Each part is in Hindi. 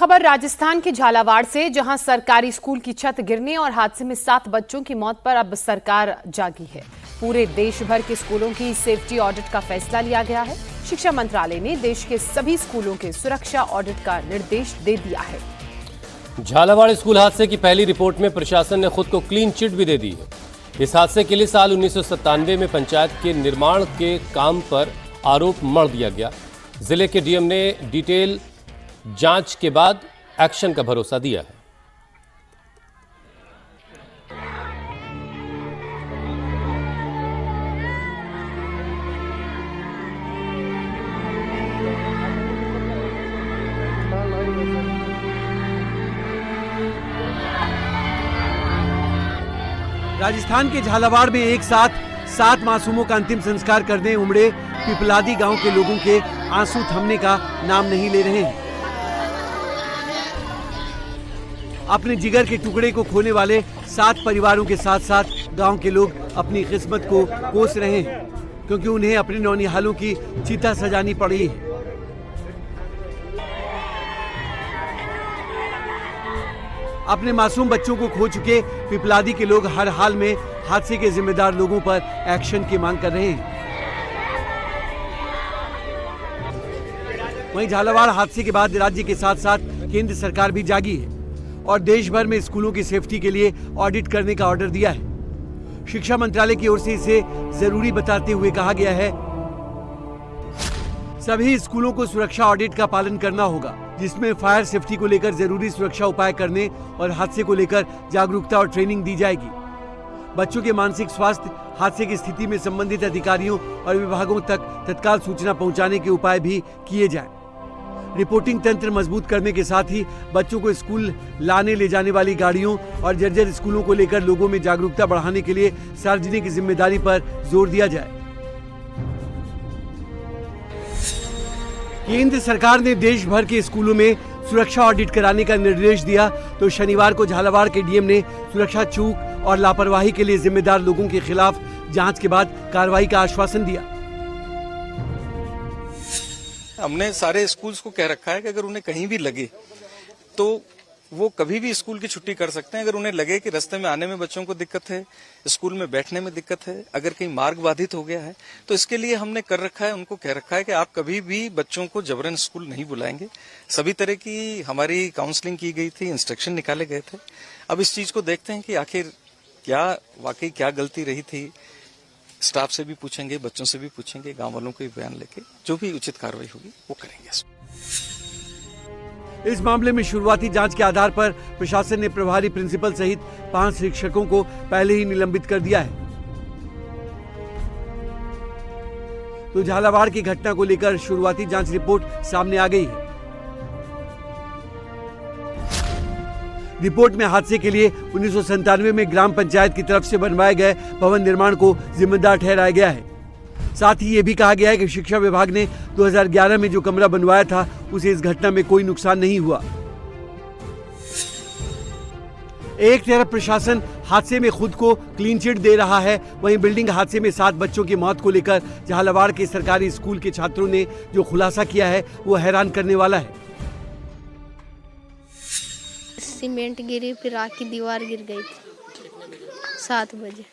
खबर राजस्थान के झालावाड़ से, जहां सरकारी स्कूल की छत गिरने और हादसे में 7 बच्चों की मौत पर अब सरकार जागी है। पूरे देश भर के स्कूलों की सेफ्टी ऑडिट का फैसला लिया गया है। शिक्षा मंत्रालय ने देश के सभी स्कूलों के सुरक्षा ऑडिट का निर्देश दे दिया है। झालावाड़ स्कूल हादसे की पहली रिपोर्ट में प्रशासन ने खुद को क्लीन चिट भी दे दी है। इस हादसे के लिए साल 1997 में पंचायत के निर्माण के काम पर आरोप मढ़ दिया गया। जिले के डीएम ने डिटेल जांच के बाद एक्शन का भरोसा दिया है। राजस्थान के झालावाड़ में एक साथ 7 मासूमों का अंतिम संस्कार करने उमड़े पिपलादी गांव के लोगों के आंसू थमने का नाम नहीं ले रहे हैं। अपने जिगर के टुकड़े को खोने वाले 7 परिवारों के साथ साथ गांव के लोग अपनी किस्मत को कोस रहे हैं, क्योंकि उन्हें अपने नौनिहालों की चिता सजानी पड़ी है। अपने मासूम बच्चों को खो चुके पिपलादी के लोग हर हाल में हादसे के जिम्मेदार लोगों पर एक्शन की मांग कर रहे हैं। वहीं झालावाड़ हादसे के बाद राज्य के साथ साथ केंद्र सरकार भी जागी है और देश भर में स्कूलों की सेफ्टी के लिए ऑडिट करने का ऑर्डर दिया है। शिक्षा मंत्रालय की ओर से इसे जरूरी बताते हुए कहा गया है, सभी स्कूलों को सुरक्षा ऑडिट का पालन करना होगा, जिसमें फायर सेफ्टी को लेकर जरूरी सुरक्षा उपाय करने और हादसे को लेकर जागरूकता और ट्रेनिंग दी जाएगी। बच्चों के मानसिक स्वास्थ्य, हादसे की स्थिति में संबंधित अधिकारियों और विभागों तक तत्काल सूचना पहुंचाने के उपाय भी किए जाएं। रिपोर्टिंग तंत्र मजबूत करने के साथ ही बच्चों को स्कूल लाने ले जाने वाली गाड़ियों और जर्जर स्कूलों को लेकर लोगों में जागरूकता बढ़ाने के लिए सार्वजनिक जिम्मेदारी पर जोर दिया जाए। केंद्र सरकार ने देश भर के स्कूलों में सुरक्षा ऑडिट कराने का निर्देश दिया, तो शनिवार को झालावाड़ के डीएम ने सुरक्षा चूक और लापरवाही के लिए जिम्मेदार लोगों के खिलाफ जांच के बाद कार्रवाई का आश्वासन दिया। हमने सारे स्कूल्स को कह रखा है कि अगर उन्हें कहीं भी लगे तो वो कभी भी स्कूल की छुट्टी कर सकते हैं। अगर उन्हें लगे कि रास्ते में आने में बच्चों को दिक्कत है, स्कूल में बैठने में दिक्कत है, अगर कहीं मार्ग बाधित हो गया है, तो इसके लिए हमने कर रखा है, उनको कह रखा है कि आप कभी भी बच्चों को जबरन स्कूल नहीं बुलाएंगे। सभी तरह की हमारी काउंसलिंग की गई थी, इंस्ट्रक्शन निकाले गए थे। अब इस चीज को देखते हैं कि आखिर वाकई क्या गलती रही थी। स्टाफ से भी पूछेंगे, बच्चों से भी पूछेंगे, गांव वालों को भी बयान लेके जो भी उचित कार्रवाई होगी वो करेंगे। इस मामले में शुरुआती जांच के आधार पर प्रशासन ने प्रभारी प्रिंसिपल सहित 5 शिक्षकों को पहले ही निलंबित कर दिया है। तो झालावाड़ की घटना को लेकर शुरुआती जांच रिपोर्ट सामने आ गई है। रिपोर्ट में हादसे के लिए 1997 में ग्राम पंचायत की तरफ से बनवाए गए भवन निर्माण को जिम्मेदार ठहराया गया है। साथ ही ये भी कहा गया है कि शिक्षा विभाग ने 2011 में जो कमरा बनवाया था उसे इस घटना में कोई नुकसान नहीं हुआ। एक तरफ प्रशासन हादसे में खुद को क्लीन चिट दे रहा है, वहीं बिल्डिंग हादसे में 7 बच्चों की मौत को लेकर झालावाड़ के सरकारी स्कूल के छात्रों ने जो खुलासा किया है वो हैरान करने वाला है। सीमेंट गिरी, फिर आग की दीवार गिर गई थी 7 बजे।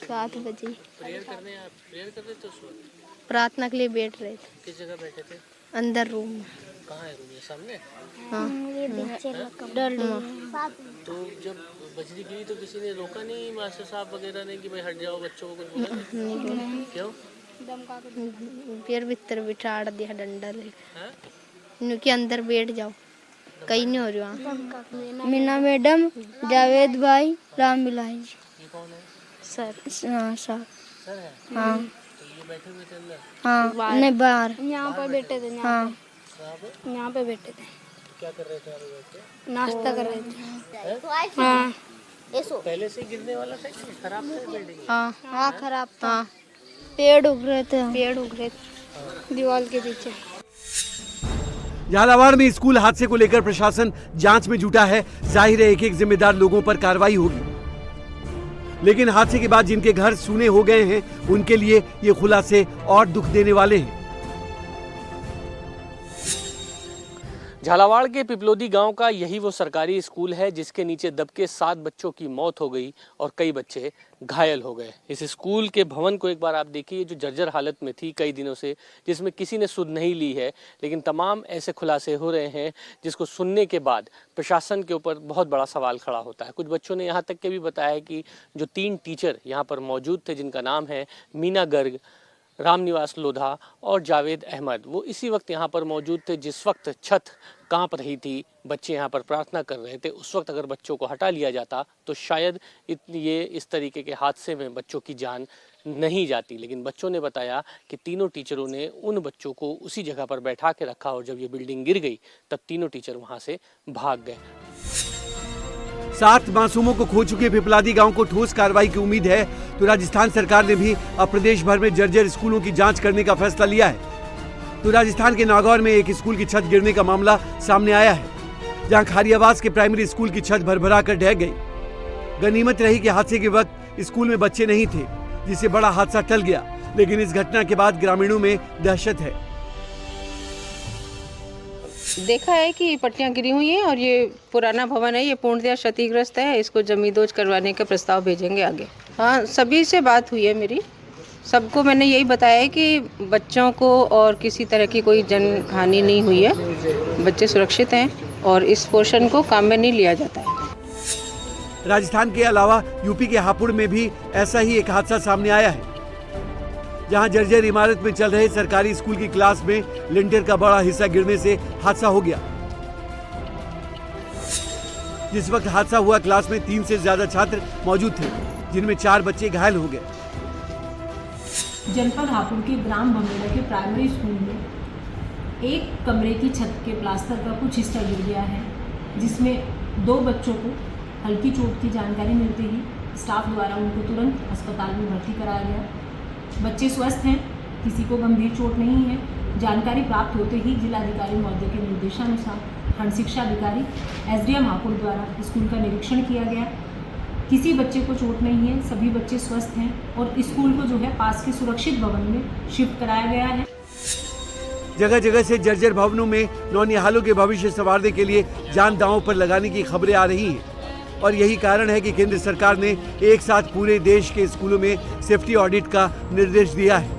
7 बजे प्रेयर करने तो प्रार्थना के लिए बैठ रहे थे। किस जगह बैठे थे? अंदर रूम में। कहाँ है रूम? ये सामने? हाँ। तो जब बजरी गिरी तो किसी ने रोका नहीं, मास्टर साहब वगैरह ने कि भाई हट जाओ, बच्चों को कुछ बोला नहीं? क्यों? फिर भीतर बिठा दिया डंडा लेकर कि अंदर बैठ जाओ, कहीं नहीं हो रहा। मीना मैडम, जावेद भाई, राम मिलाई। ये कौन है? सर। हाँ सर। सर है? हाँ। तो ये बैठे हुए थे अंदर? हाँ नहीं, बाहर। यहाँ पर बैठे थे। हाँ यहाँ पे बैठे थे। क्या कर रहे थे? नाश्ता कर रहे थे। हाँ। पहले से गिरने वाला था कि खराब था बिल्डिंग? हाँ हाँ खराब था। पेड़ उग रहे थे दीवार के पीछे। झालावाड़ में स्कूल हादसे को लेकर प्रशासन जांच में जुटा है। जाहिर है एक जिम्मेदार लोगों पर कार्रवाई होगी, लेकिन हादसे के बाद जिनके घर सूने हो गए हैं उनके लिए ये खुलासे और दुख देने वाले हैं। झालावाड़ के पिपलोदी गांव का यही वो सरकारी स्कूल है जिसके नीचे दबके 7 बच्चों की मौत हो गई और कई बच्चे घायल हो गए। इस स्कूल के भवन को एक बार आप देखिए, जो जर्जर हालत में थी कई दिनों से, जिसमें किसी ने सुध नहीं ली है, लेकिन तमाम ऐसे खुलासे हो रहे हैं जिसको सुनने के बाद प्रशासन के ऊपर बहुत बड़ा सवाल खड़ा होता है। कुछ बच्चों ने यहाँ तक के भी बताया कि जो 3 टीचर यहाँ पर मौजूद थे, जिनका नाम है मीना गर्ग, रामनिवास लोधा और जावेद अहमद, वो इसी वक्त यहाँ पर मौजूद थे जिस वक्त छत कांप रही थी, बच्चे यहाँ पर प्रार्थना कर रहे थे। उस वक्त अगर बच्चों को हटा लिया जाता तो शायद ये इस तरीके के हादसे में बच्चों की जान नहीं जाती। लेकिन बच्चों ने बताया कि तीनों टीचरों ने उन बच्चों को उसी जगह पर बैठा के रखा और जब ये बिल्डिंग गिर गई तब तीनों टीचर वहाँ से भाग गए। 7 मासूमों को खो चुके पिपलादी गांव को ठोस कार्रवाई की उम्मीद है तो राजस्थान सरकार ने भी अब प्रदेश भर में जर्जर स्कूलों की जांच करने का फैसला लिया है। तो राजस्थान के नागौर में एक स्कूल की छत गिरने का मामला सामने आया है, जहां खारियावास के प्राइमरी स्कूल की छत भरभरा कर ढह गई। गनीमत रही कि हादसे के वक्त स्कूल में बच्चे नहीं थे, जिससे बड़ा हादसा टल गया। लेकिन इस घटना के बाद ग्रामीणों में दहशत है। देखा है कि पट्टियां गिरी हुई हैं और ये पुराना भवन है, ये पूर्णतः क्षतिग्रस्त है। इसको जमींदोज करवाने का प्रस्ताव भेजेंगे आगे। हाँ, सभी से बात हुई है मेरी, सबको मैंने यही बताया है कि बच्चों को और किसी तरह की कोई जन हानि नहीं हुई है, बच्चे सुरक्षित हैं और इस पोर्शन को काम में नहीं लिया जाता है। राजस्थान के अलावा यूपी के हापुड़ में भी ऐसा ही एक हादसा सामने आया है, जहां जर्जर इमारत में चल रहे सरकारी स्कूल की क्लास में लिंटर का बड़ा हिस्सा गिरने से हादसा हो गया। जिस वक्त हादसा हुआ, क्लास में 3 से ज्यादा छात्र मौजूद थे, जिनमें 4 बच्चे घायल हो गए। जनपद हापुड़ के ग्राम भमेड़ा के प्राइमरी स्कूल में एक कमरे की छत के प्लास्टर का कुछ हिस्सा गिर गया है, जिसमें 2 बच्चों को हल्की चोट की जानकारी मिलते ही स्टाफ द्वारा उनको तुरंत अस्पताल में भर्ती कराया गया। बच्चे स्वस्थ हैं, किसी को गंभीर चोट नहीं है। जानकारी प्राप्त होते ही जिलाधिकारी महोदय के निर्देशानुसार खंड शिक्षा अधिकारी SDM हापुड़ द्वारा स्कूल का निरीक्षण किया गया। किसी बच्चे को चोट नहीं है, सभी बच्चे स्वस्थ हैं और स्कूल को जो है पास के सुरक्षित भवन में शिफ्ट कराया गया है। जगह जगह से जर्जर भवनों में नौनिहालों के भविष्य संवारने के लिए जान दांव पर लगाने की खबरें आ रही हैं और यही कारण है कि केंद्र सरकार ने एक साथ पूरे देश के स्कूलों में सेफ्टी ऑडिट का निर्देश दिया है।